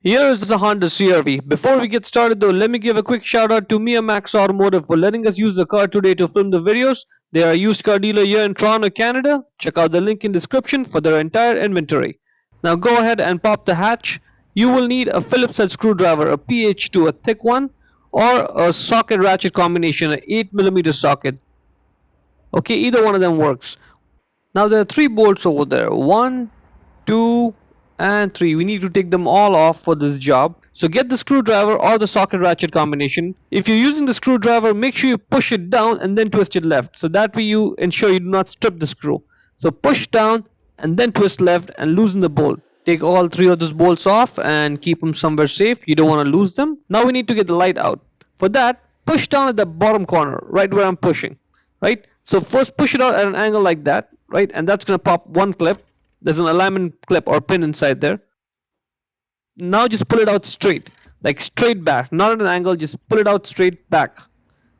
Here is a Honda CR-V. Before we get started though, let me give a quick shout out to Mia Max Automotive for letting us use the car today to film the videos. They are a used car dealer here in Toronto, Canada. Check out the link in description for their entire inventory. Now go ahead and pop the hatch. You will need a Phillips head screwdriver, a PH2, a thick one, or a socket ratchet combination, an 8mm socket. Okay, either one of them works. Now there are 3 bolts over there. 1, 2, and 3. We need to take them all off for this job. So get the screwdriver or the socket ratchet combination. If you're using the screwdriver, make sure you push it down and then twist it left. So that way you ensure you do not strip the screw. So push down and then twist left and loosen the bolt. Take all 3 of those bolts off and keep them somewhere safe. You don't want to lose them. Now we need to get the light out. For that, push down at the bottom corner, right where I'm pushing. Right? So first push it out at an angle like that, right? And that's going to pop one clip. There's an alignment clip or pin inside there. Now just pull it out straight, like straight back, not at an angle, just pull it out straight back.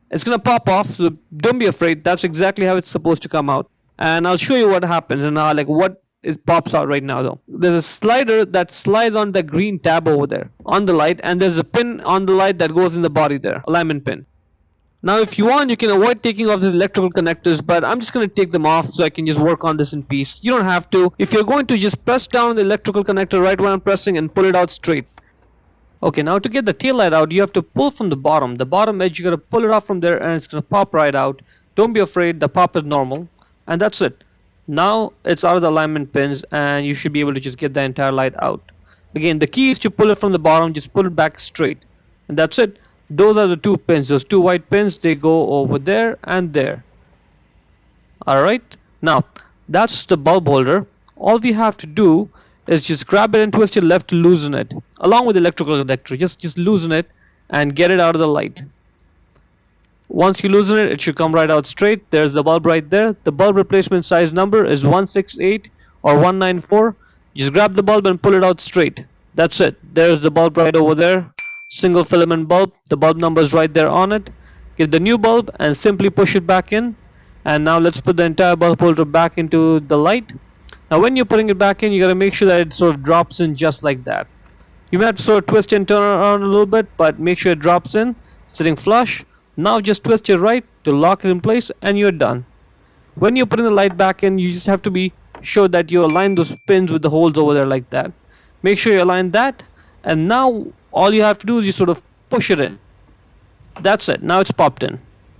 It's gonna pop off, so don't be afraid. That's exactly how it's supposed to come out. And I'll show you what happens and like what it pops out right now though. There's a slider that slides on the green tab over there on the light, and there's a pin on the light that goes in the body there, alignment pin. Now if you want, you can avoid taking off these electrical connectors, but I'm just going to take them off so I can just work on this in peace. You don't have to. If you're going to, just press down the electrical connector right where I'm pressing and pull it out straight. Okay, now to get the tail light out, you have to pull from the bottom edge. You got to pull it off from there and it's going to pop right out. Don't be afraid, the pop is normal, and that's it. Now it's out of the alignment pins and you should be able to just get the entire light out. Again, the key is to pull it from the bottom, just pull it back straight, and that's it. Those are the 2 pins, those 2 white pins, they go over there and there. Alright, now that's the bulb holder. All we have to do is just grab it and twist it left to loosen it, along with the electrical connector. Just loosen it and get it out of the light. Once you loosen it, it should come right out straight. There's the bulb right there. The bulb replacement size number is 168 or 194. Just grab the bulb and pull it out straight. That's it. There's the bulb right over there. Single filament bulb. The bulb number is right there on it. Get the new bulb and simply push it back in. And now let's put the entire bulb holder back into the light. Now when you're putting it back in, you got to make sure that it sort of drops in just like that. You may have to sort of twist and turn around a little bit, but make sure it drops in, sitting flush. Now just twist it right to lock it in place and you're done. When you're putting the light back in, you just have to be sure that you align those pins with the holes over there like that. Make sure you align that, and now all you have to do is just sort of push it in. That's it. Now it's popped in.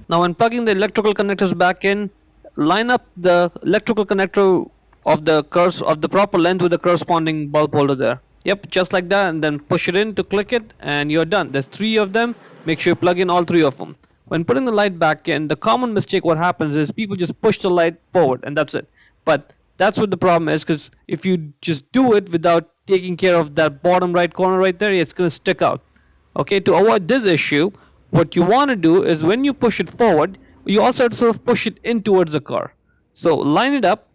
Now when plugging the electrical connectors back in, line up the electrical connector of the proper length with the corresponding bulb holder there. Yep, just like that, and then push it in to click it and you're done. There's 3 of them. Make sure you plug in all 3 of them. When putting the light back in, the common mistake what happens is people just push the light forward and that's it. But that's what the problem is, because if you just do it without taking care of that bottom right corner right there, it's going to stick out. Okay, to avoid this issue, what you want to do is when you push it forward, you also have to sort of push it in towards the car. So line it up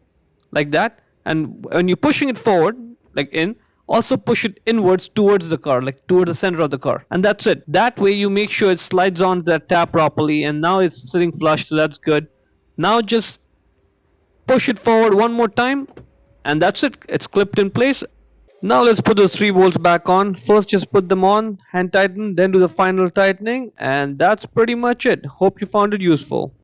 like that, and when you're pushing it forward, like in, also push it inwards towards the car, like towards the center of the car, and that's it. That way you make sure it slides on that tab properly, and now it's sitting flush, so that's good. Now just push it forward one more time and that's it. It's clipped in place. Now let's put those 3 bolts back on. First just put them on, hand tighten, then do the final tightening, and that's pretty much it. Hope you found it useful.